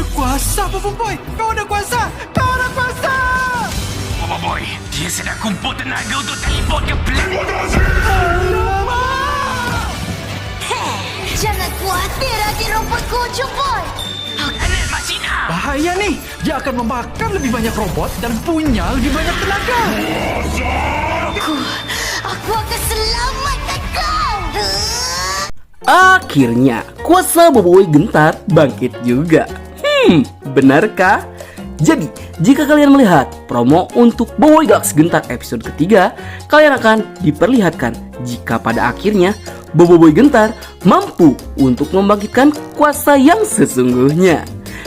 ada kuasa, Boboiboy. Kau ada kuasa. Kau ada kuasa. Boboiboy, dia sedang kumpul tenaga untuk teleport ke planet. Jangan khawatir adik robot kucu boy. Planet Masina. Bahaya nih. Dia akan memakan lebih banyak robot dan punya lebih banyak tenaga. Aku akan selamatkan kau. Akhirnya, kuasa Boboiboy Gentar bangkit juga. Benarkah? Jadi, jika kalian melihat promo untuk Boboiboy Galaxy Gentar episode ketiga, kalian akan diperlihatkan jika pada akhirnya Boboiboy Gentar mampu untuk membangkitkan kuasa yang sesungguhnya.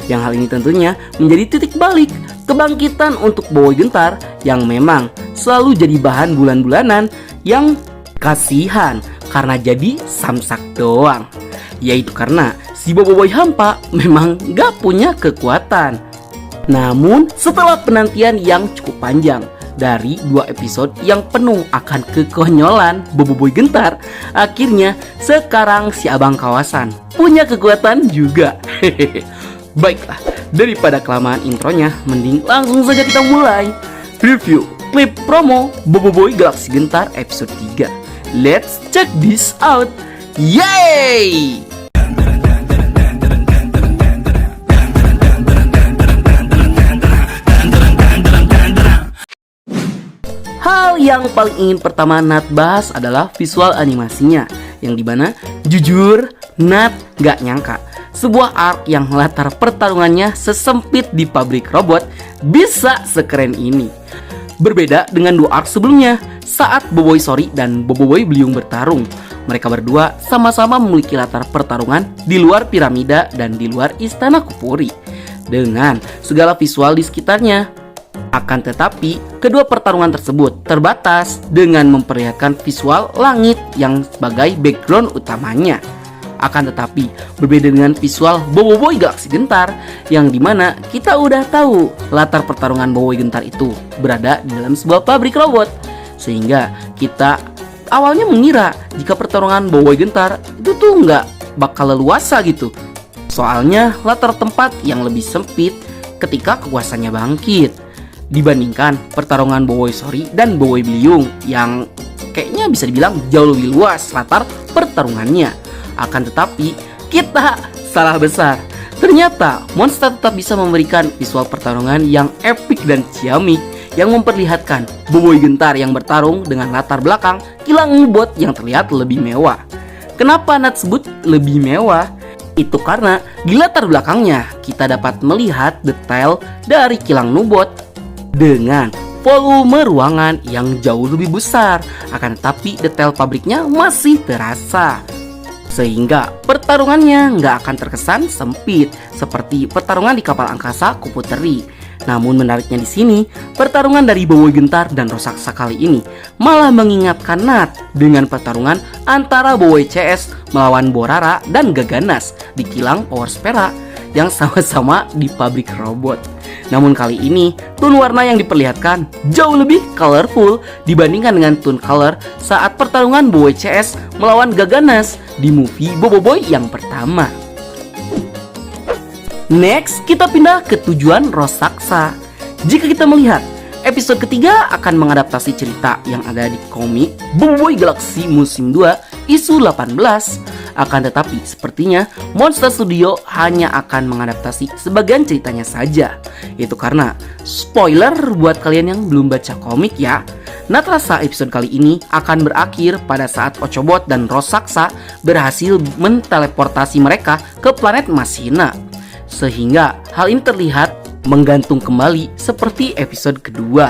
Yang hal ini tentunya menjadi titik balik kebangkitan untuk Boboiboy Gentar yang memang selalu jadi bahan bulan-bulanan yang kasihan karena jadi samsak doang. Yaitu karena si Boboiboy hampa memang gak punya kekuatan. Namun setelah penantian yang cukup panjang dari 2 episode yang penuh akan kekonyolan Boboiboy Gentar, akhirnya sekarang si abang kawasan punya kekuatan juga. Baiklah, daripada kelamaan intronya, mending langsung saja kita mulai review klip promo Boboiboy Galaxy Gentar episode 3. Let's check this out. Yay! Hal yang paling ingin pertama Nat bahas adalah visual animasinya, yang dimana jujur Nat gak nyangka sebuah arc yang latar pertarungannya sesempit di pabrik robot bisa sekeren ini. Berbeda dengan 2 arc sebelumnya saat Boboiboy Sori dan Boboiboy Beliung bertarung. Mereka berdua sama-sama memiliki latar pertarungan di luar piramida dan di luar istana Kupuri dengan segala visual di sekitarnya. Akan tetapi, kedua pertarungan tersebut terbatas dengan memperlihatkan visual langit yang sebagai background utamanya. Akan tetapi, berbeda dengan visual Boboiboy Galaxy Gentar yang dimana kita udah tahu latar pertarungan Boboiboy Gentar itu berada di dalam sebuah pabrik robot. Sehingga kita awalnya mengira jika pertarungan Boboiboy Gentar itu tuh nggak bakal leluasa gitu. Soalnya latar tempat yang lebih sempit ketika kekuasaannya bangkit dibandingkan pertarungan Boboiboy Sori dan Boboiboy Beliung yang kayaknya bisa dibilang jauh lebih luas latar pertarungannya. Akan tetapi kita salah besar. Ternyata Monster tetap bisa memberikan visual pertarungan yang epic dan ciamik yang memperlihatkan Boboiboy Gentar yang bertarung dengan latar belakang kilang nubot yang terlihat lebih mewah. Kenapa Nat sebut lebih mewah? Itu karena di latar belakangnya kita dapat melihat detail dari kilang nubot dengan volume ruangan yang jauh lebih besar, akan tetapi detail pabriknya masih terasa. Sehingga pertarungannya nggak akan terkesan sempit seperti pertarungan di kapal angkasa Kuputeri. Namun menariknya di sini, pertarungan dari Boboiboy Gentar dan Rosaksa kali ini malah mengingatkan Nat dengan pertarungan antara Boboiboy CS melawan Borara dan Gaganas di kilang Power Spera yang sama-sama di pabrik robot. Namun kali ini, tone warna yang diperlihatkan jauh lebih colorful dibandingkan dengan tone color saat pertarungan Boboiboy CS melawan Gaganas di movie Boboiboy yang pertama. Next, kita pindah ke tujuan Rosaksa. Jika kita melihat, episode ketiga akan mengadaptasi cerita yang ada di komik Boboiboy Galaxy musim 2 isu 18. Akan tetapi sepertinya Monster Studio hanya akan mengadaptasi sebagian ceritanya saja. Itu karena spoiler buat kalian yang belum baca komik ya. Nat rasa episode kali ini akan berakhir pada saat Ochobot dan Rosaksa berhasil menteleportasi mereka ke planet Masina. Sehingga hal ini terlihat menggantung kembali seperti episode kedua.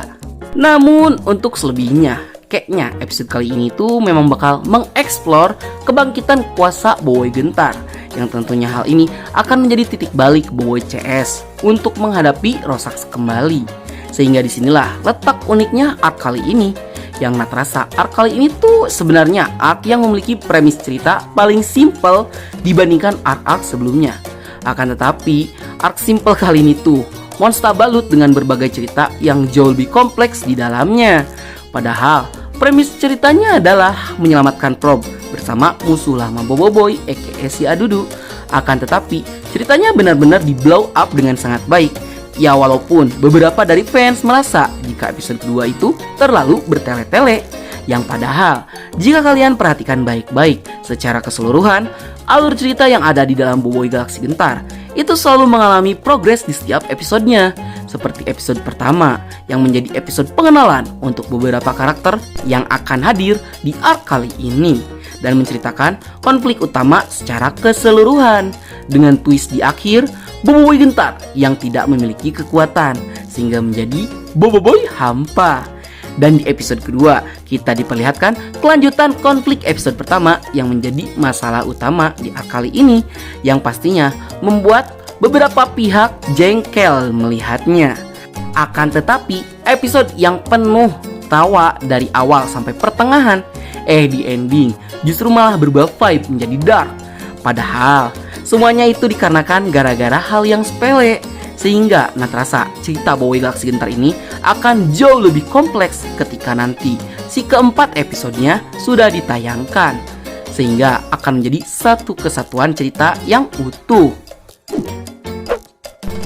Namun untuk selebihnya, kayaknya episode kali ini tuh memang bakal mengeksplor kebangkitan kuasa Boboiboy Gentar, yang tentunya hal ini akan menjadi titik balik Boboiboy CS untuk menghadapi Rosaksa kembali. Sehingga disinilah letak uniknya arc kali ini, yang Nat rasa arc kali ini tuh sebenarnya arc yang memiliki premis cerita paling simple dibandingkan arc-arc sebelumnya. Akan tetapi arc simple kali ini tuh monster balut dengan berbagai cerita yang jauh lebih kompleks di dalamnya. Padahal premis ceritanya adalah menyelamatkan Prob bersama musuh lama Boboiboy aka si Adudu. Akan tetapi Ceritanya benar-benar di blow up dengan sangat baik. Ya walaupun beberapa dari fans merasa jika episode kedua itu terlalu bertele-tele. Yang padahal jika kalian perhatikan baik-baik secara keseluruhan, alur cerita yang ada di dalam Boboiboy Galaksi Gentar itu selalu mengalami progres di setiap episodenya. Seperti episode pertama yang menjadi episode pengenalan untuk beberapa karakter yang akan hadir di arc kali ini dan menceritakan konflik utama secara keseluruhan. Dengan twist di akhir, Boboiboy Gentar yang tidak memiliki kekuatan sehingga menjadi Boboiboy hampa. Dan di episode kedua, kita diperlihatkan kelanjutan konflik episode pertama yang menjadi masalah utama di arc kali ini, yang pastinya membuat beberapa pihak jengkel melihatnya. Akan tetapi, episode yang penuh tawa dari awal sampai pertengahan, di ending justru malah berubah vibe menjadi dark. Padahal semuanya itu dikarenakan gara-gara hal yang sepele. Sehingga terasa cerita Boboiboy Galaksi Gentar ini akan jauh lebih kompleks ketika nanti si keempat episodenya sudah ditayangkan, sehingga akan menjadi satu kesatuan cerita yang utuh.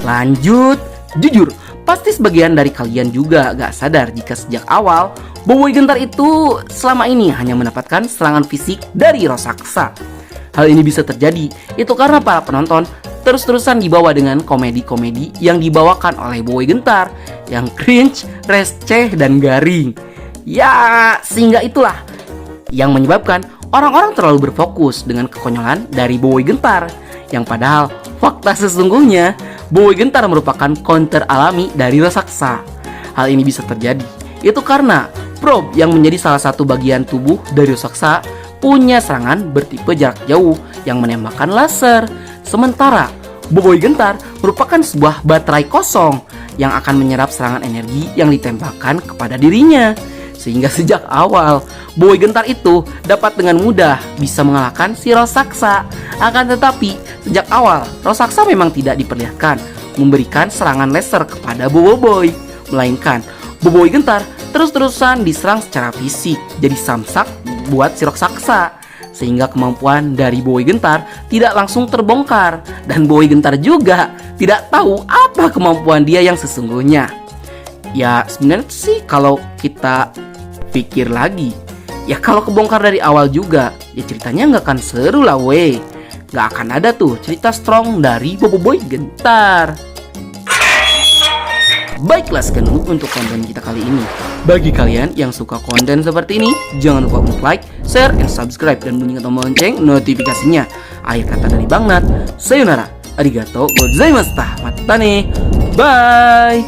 Lanjut, jujur pasti sebagian dari kalian juga gak sadar jika sejak awal Boboiboy Gentar itu selama ini hanya mendapatkan serangan fisik dari raksasa. Hal ini bisa terjadi itu karena para penonton terus-terusan dibawa dengan komedi-komedi yang dibawakan oleh Boboiboy Gentar yang cringe, receh, dan garing. Ya, sehingga itulah yang menyebabkan orang-orang terlalu berfokus dengan kekonyolan dari Boboiboy Gentar, yang padahal fakta sesungguhnya Boboiboy Gentar merupakan counter alami dari raksasa. Hal ini bisa terjadi itu karena probe yang menjadi salah satu bagian tubuh dari raksasa punya serangan bertipe jarak jauh yang menembakkan laser. Sementara Boboiboy Gentar merupakan sebuah baterai kosong yang akan menyerap serangan energi yang ditembakkan kepada dirinya. Sehingga sejak awal Boboiboy Gentar itu dapat dengan mudah bisa mengalahkan si raksasa. Akan tetapi sejak awal raksasa memang tidak diperlihatkan memberikan serangan laser kepada Boboiboy, melainkan Boboiboy Gentar terus-terusan diserang secara fisik jadi samsak buat si raksasa. Sehingga kemampuan dari Boboiboy Gentar tidak langsung terbongkar, dan Boboiboy Gentar juga tidak tahu apa kemampuan dia yang sesungguhnya. Ya sebenarnya sih kalau kita pikir lagi, ya kalau kebongkar dari awal juga, ya ceritanya nggak akan seru lah weh. Nggak akan ada tuh cerita strong dari Boboiboy Gentar. Baiklah sekian untuk konten kita kali ini. Bagi kalian yang suka konten seperti ini, jangan lupa untuk like, share, and subscribe, dan bunyikan tombol lonceng notifikasinya. Akhir kata dari Bang Nat, sayonara, arigato gozaimashita, matane, bye.